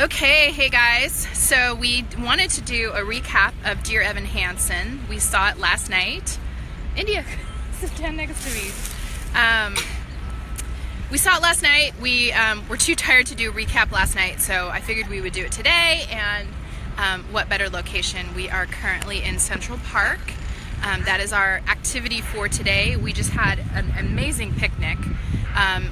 Okay, hey guys. So we wanted to do a recap of Dear Evan Hansen. We saw it last night. India, sit down next to me. We saw it last night. We were too tired to do a recap last night, so I figured we would do it today. And what better location? We are currently in Central Park. That is our activity for today. We just had an amazing picnic.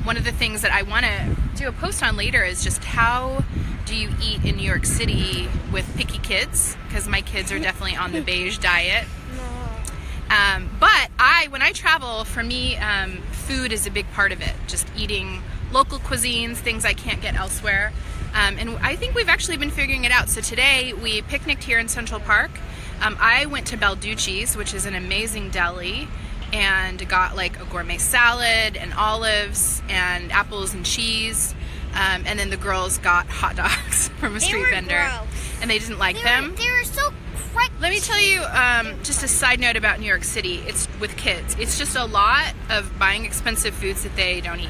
One of the things that I want to do a post on later is just how do you eat in New York City with picky kids, because my kids are definitely on the beige diet. But when I travel, for me, food is a big part of it. Just eating local cuisines, things I can't get elsewhere. And I think we've actually been figuring it out. So today we picnicked here in Central Park. I went to Balducci's, which is an amazing deli, and got like a gourmet salad and olives and apples and cheese. And then the girls got hot dogs from a street vendor. Gross. And they didn't like them. They were so crunchy. Let me tell you just a side note about New York City. It's with kids. It's just a lot of buying expensive foods that they don't eat.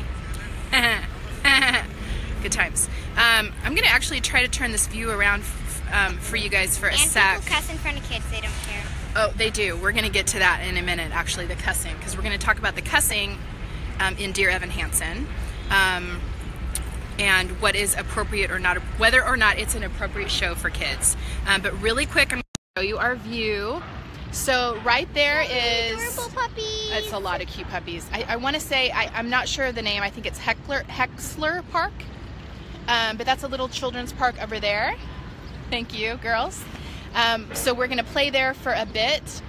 Good times. I'm going to actually try to turn this view around for you guys for a sec. And people cuss in front of kids. They don't care. Oh, they do. We're going to get to that in a minute, actually, the cussing. Because we're going to talk about the cussing in Dear Evan Hansen. And what is appropriate or not, whether or not it's an appropriate show for kids. But really quick, I'm going to show you our view. So right there is, adorable puppies. It's a lot of cute puppies. I want to say, I'm not sure of the name, I think it's Hexler Park. But that's a little children's park over there. Thank you, girls. So we're going to play there for a bit.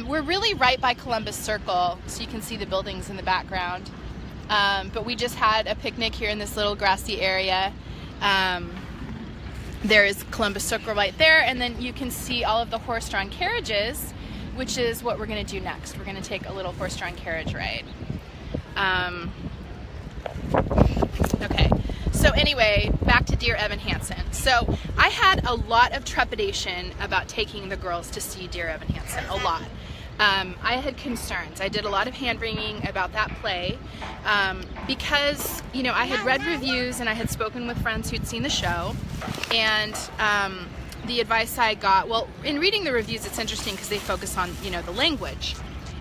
We're really right by Columbus Circle, so you can see the buildings in the background. But we just had a picnic here in this little grassy area. There is Columbus Circle right there, and then you can see all of the horse-drawn carriages, which is what we're going to do next. We're going to take a little horse-drawn carriage ride. Okay, so anyway, back to Dear Evan Hansen. So I had a lot of trepidation about taking the girls to see Dear Evan Hansen, a lot. I had concerns. I did a lot of hand-wringing about that play because, you know, I had read reviews and I had spoken with friends who'd seen the show, and the advice I got, well, in reading the reviews, it's interesting because they focus on, you know, the language.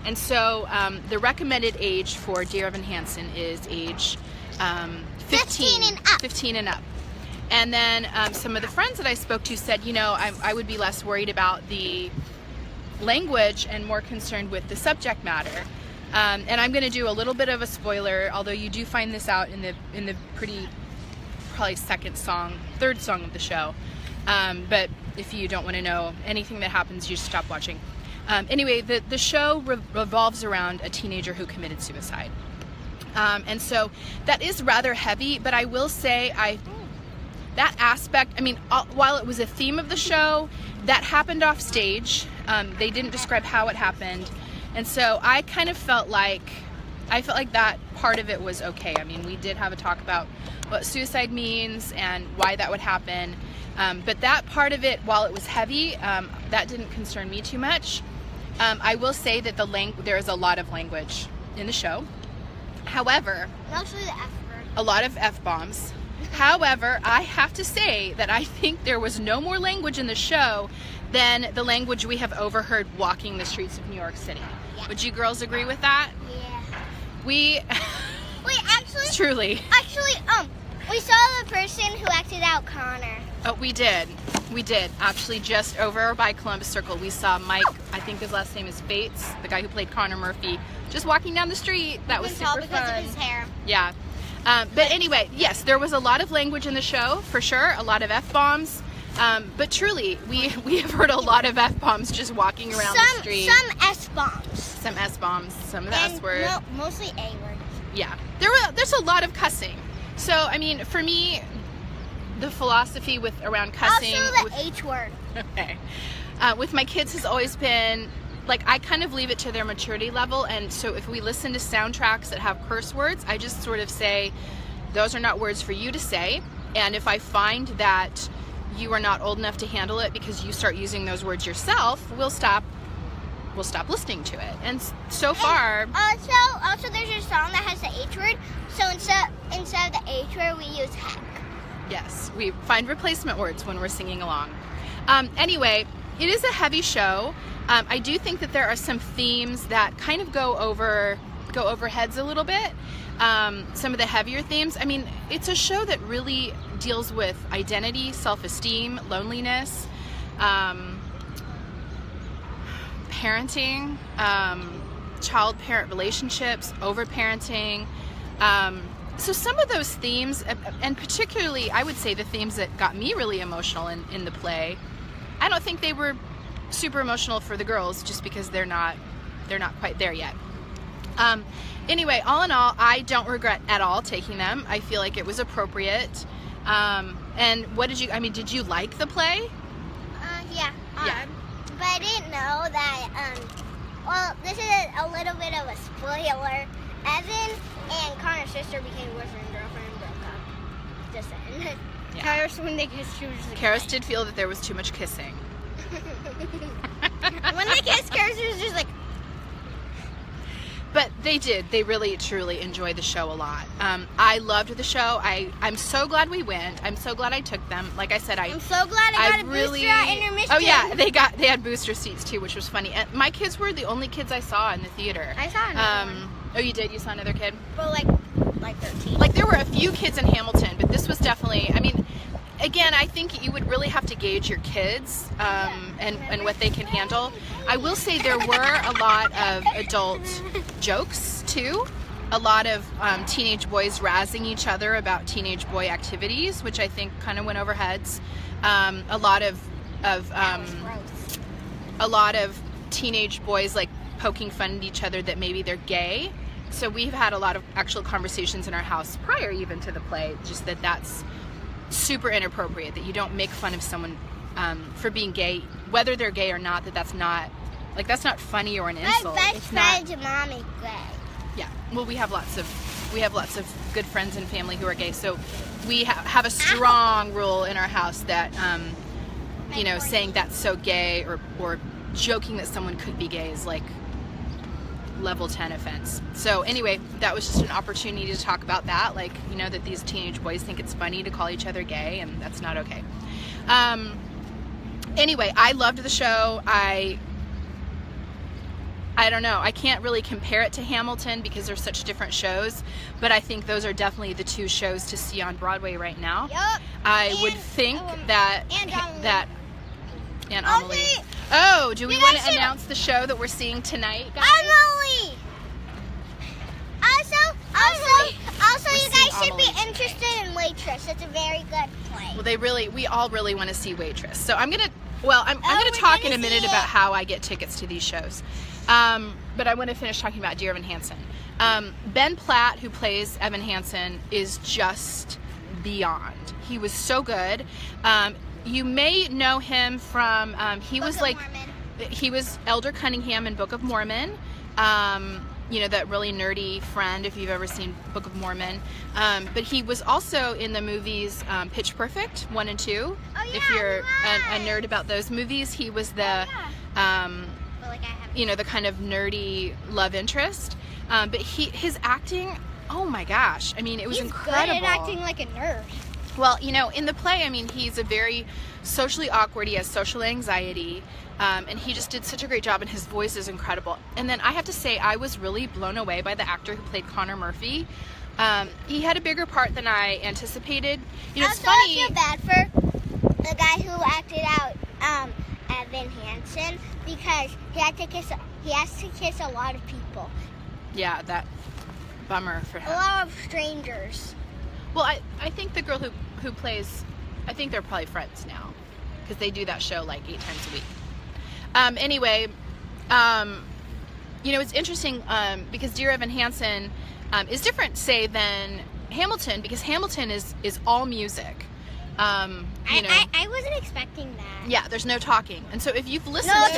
And so the recommended age for Dear Evan Hansen is age 15 and up. 15 and up. And then some of the friends that I spoke to said, you know, I would be less worried about the language and more concerned with the subject matter. And I'm going to do a little bit of a spoiler, although you do find this out in the pretty, probably third song of the show. But if you don't want to know anything that happens, you just stop watching. Anyway, the show revolves around a teenager who committed suicide. And so that is rather heavy, but I will say that aspect, I mean, while it was a theme of the show, that happened off stage. They didn't describe how it happened. And so I kind of felt like that part of it was okay. I mean, we did have a talk about what suicide means and why that would happen. But that part of it, while it was heavy, that didn't concern me too much. I will say that there is a lot of language in the show. However, Mostly the F word. a lot of F-bombs. However, I have to say that I think there was no more language in the show than the language we have overheard walking the streets of New York City. Yeah. Would you girls agree with that? Yeah. We Wait, actually. truly. We saw the person who acted out Connor. Oh, we did. We did. Actually, just over by Columbus Circle, we saw Mike, I think his last name is Bates, the guy who played Connor Murphy, just walking down the street. That was super because fun. of his hair. Yeah. But anyway, yes, there was a lot of language in the show, for sure, a lot of F-bombs. But truly, we have heard a lot of F-bombs just walking around the street. Some S-bombs. Some S-bombs, some of the S-word. No, mostly A-word. Yeah. There's a lot of cussing. So, I mean, for me, the philosophy around cussing... Also the H-word. Okay. With my kids has always been, like, I kind of leave it to their maturity level, and so if we listen to soundtracks that have curse words, I just sort of say, those are not words for you to say, and if I find that you are not old enough to handle it because you start using those words yourself, we'll stop listening to it. And so far... Also there's a song that has the H word, so instead of the H word, we use heck. Yes, we find replacement words when we're singing along. Anyway, it is a heavy show. I do think that there are some themes that kind of go over heads a little bit. Some of the heavier themes. I mean, it's a show that really deals with identity, self-esteem, loneliness, parenting, child-parent relationships, over-parenting. So some of those themes, and particularly I would say the themes that got me really emotional in the play, I don't think they were super emotional for the girls just because they're not quite there yet. Anyway, all in all, I don't regret at all taking them. I feel like it was appropriate. And what did you like the play? Yeah. Yeah. But I didn't know that, well, this is a little bit of a spoiler. Evan and Connor's sister became boyfriend and girlfriend and broke up. Just saying. Yeah. Karis, when they kissed, she was just like... Karis did feel that there was too much kissing. When they kissed, Karis was just like... But they did. They really, truly enjoyed the show a lot. I loved the show. I'm so glad we went. I'm so glad I took them. Like I said, I'm so glad I got a booster at intermission. Oh yeah, they had booster seats too, which was funny. And my kids were the only kids I saw in the theater. I saw another one. Oh, you did? You saw another kid? But like 13. Like there were a few kids in Hamilton, but this was definitely, I mean, again, I think you would really have to gauge your kids and what they can handle. I will say there were a lot of adult jokes too. A lot of teenage boys razzing each other about teenage boy activities, which I think kind of went over heads. A lot of teenage boys like poking fun at each other that maybe they're gay. So we've had a lot of actual conversations in our house prior even to the play, just that's super inappropriate, that you don't make fun of someone for being gay, whether they're gay or not, that's not funny or an insult. My best friend's mom is gay. Yeah, well, we have lots of good friends and family who are gay, so we have a strong rule in our house that saying that's so gay or joking that someone could be gay is like level 10 offense. So anyway, that was just an opportunity to talk about that, that these teenage boys think it's funny to call each other gay, and that's not okay. Anyway, I loved the show. I don't know, I can't really compare it to Hamilton because they're such different shows, but I think those are definitely the two shows to see on Broadway right now. Yep. I would think that And Amelie. Oh, do we want to announce the show that we're seeing tonight, guys? Amelie! Also, you guys should be interested in Waitress. It's a very good play. We all really want to see Waitress. So I'm gonna talk in a minute about how I get tickets to these shows. But I want to finish talking about Dear Evan Hansen. Ben Platt, who plays Evan Hansen, is just beyond. He was so good. You may know him from he was Elder Cunningham in Book of Mormon. That really nerdy friend, if you've ever seen Book of Mormon. But he was also in the movies Pitch Perfect 1 and 2. Oh, yeah, if you're a nerd about those movies, he was the the kind of nerdy love interest. But his acting, oh my gosh, I mean, it was incredible. He's good at acting like a nerd. Well, in the play, I mean, he's a very socially awkward, he has social anxiety, and he just did such a great job, and his voice is incredible. And then I have to say, I was really blown away by the actor who played Connor Murphy. He had a bigger part than I anticipated. It's funny. I feel bad for the guy who acted out Evan Hansen because he has to kiss a lot of people. Yeah, that bummer for him. A lot of strangers. Well, I think the girl who plays, I think they're probably friends now because they do that show like 8 times a week. Anyway, it's interesting because Dear Evan Hansen is different, say, than Hamilton, because Hamilton is all music. I wasn't expecting that. Yeah, there's no talking, and so if you've listened to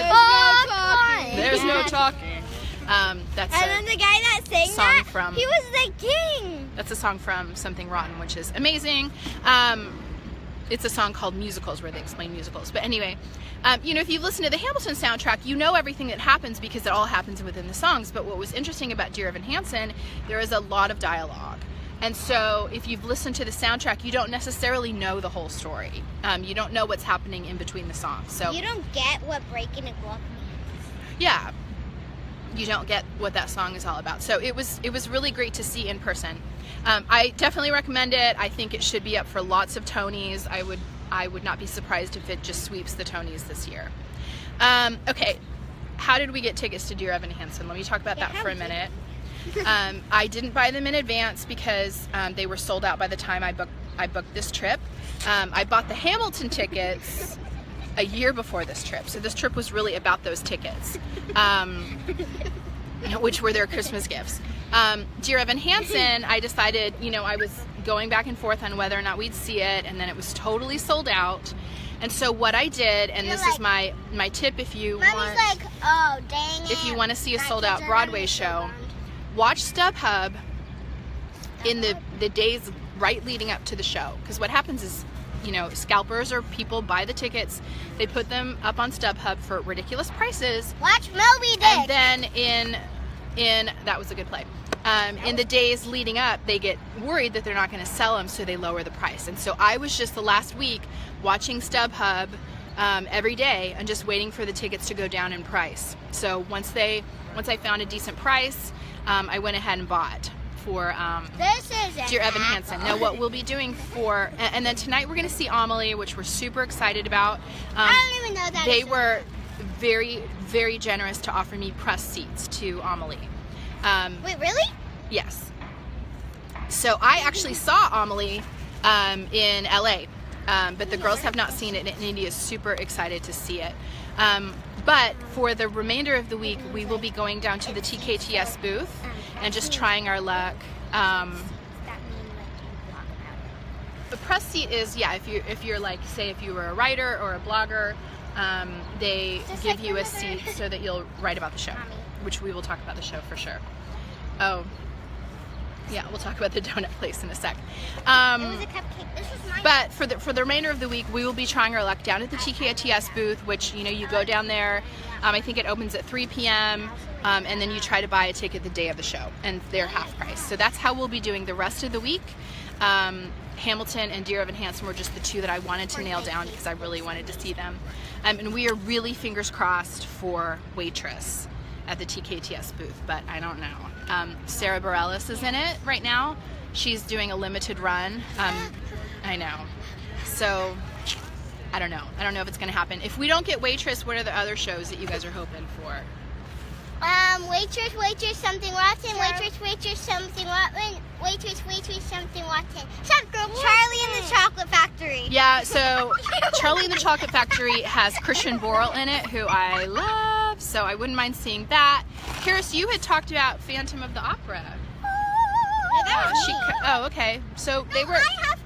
there's no talking. That's and then the guy that sang that, he was the king. That's a song from Something Rotten, which is amazing. It's a song called Musicals, where they explain musicals. But anyway, if you've listened to the Hamilton soundtrack, you know everything that happens because it all happens within the songs. But what was interesting about Dear Evan Hansen, there is a lot of dialogue. And so if you've listened to the soundtrack, you don't necessarily know the whole story. You don't know what's happening in between the songs. So you don't get what breaking a clock means. Yeah, you don't get what that song is all about. So it was really great to see in person. I definitely recommend it. I think it should be up for lots of Tonys. I would not be surprised if it just sweeps the Tonys this year. Okay, how did we get tickets to Dear Evan Hansen? Let me talk about that for a minute. I didn't buy them in advance because they were sold out by the time I booked this trip. I bought the Hamilton tickets a year before this trip, so this trip was really about those tickets, which were their Christmas gifts. Dear Evan Hansen, I decided, I was going back and forth on whether or not we'd see it, and then it was totally sold out. And so what I did, and this is my tip if you want, oh, dang it. if you want to see a sold out Broadway show, watch StubHub in the days right leading up to the show. Because what happens is, scalpers or people buy the tickets, they put them up on StubHub for ridiculous prices. Watch Moby Dick. And then in that was a good play. In the days leading up, they get worried that they're not going to sell them, so they lower the price. And so I was just the last week watching StubHub every day and just waiting for the tickets to go down in price. So once I found a decent price, I went ahead and bought for Dear Evan Hansen. Now what we'll be doing and then tonight we're going to see Amelie, which we're super excited about. I don't even know that. They were very, very generous to offer me press seats to Amelie. Wait, really? Yes. So I actually saw Amelie in LA, but the girls have not seen it, and India is super excited to see it. But for the remainder of the week, we will be going down to the TKTS booth and just trying our luck. The press seat is, if you're like, say if you were a writer or a blogger, they give you a seat so that you'll write about the show, which we will talk about the show for sure. Oh, yeah, we'll talk about the donut place in a sec. It was a cupcake. This was mine. But for the remainder of the week, we will be trying our luck down at the TKTS booth, which, you go down there. I think it opens at 3 p.m. And then you try to buy a ticket the day of the show, and they're half price. So that's how we'll be doing the rest of the week. Hamilton and Dear Evan Hansen were just the two that I wanted to nail down because I really wanted to see them. And we are really fingers crossed for Waitress at the TKTS booth, but I don't know. Sarah Bareilles is in it right now. She's doing a limited run. I know. So I don't know. I don't know if it's going to happen. If we don't get Waitress, what are the other shows that you guys are hoping for? Waitress, something rotten. Waitress, something rotten. Waitress, something rotten. Charlie and the Chocolate Factory. Yeah, so Charlie and the Chocolate Factory has Christian Borle in it, who I love, so I wouldn't mind seeing that. Karis, you had talked about Phantom of the Opera. Yeah, that was me. Oh, okay. So they were. I have.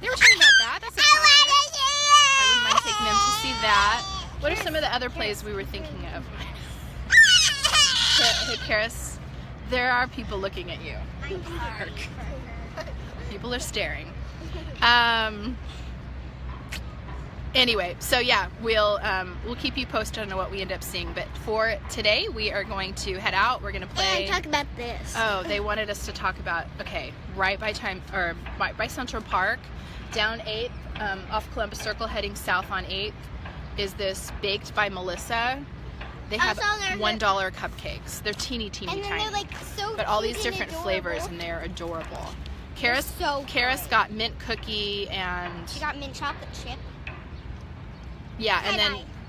They were talking about that. That's a classic. I wouldn't mind taking them to see that. What are some of the other plays we were thinking of? Hey, Karis, there are people looking at you. People are staring. Anyway, so yeah, we'll keep you posted on what we end up seeing. But for today, we are going to head out. We're going to play. And talk about this. Oh, they wanted us to talk about. Okay, right by Central Park, down 8th, off Columbus Circle, heading south on 8th, is this Baked by Melissa. They have $1 cupcakes. They're teeny tiny. They're like so but all these cute and different adorable. Flavors, and they're adorable. Karis got mint cookie and she got mint chocolate chip. Yeah,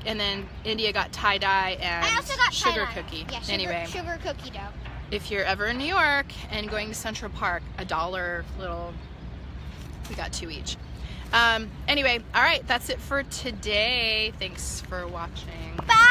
and then India got tie-dye and I also got sugar tie-dye. cookie. Yeah, anyway, sugar cookie dough. If you're ever in New York and going to Central Park, $1 little. We got 2 each. Anyway, all right, that's it for today. Thanks for watching. Bye.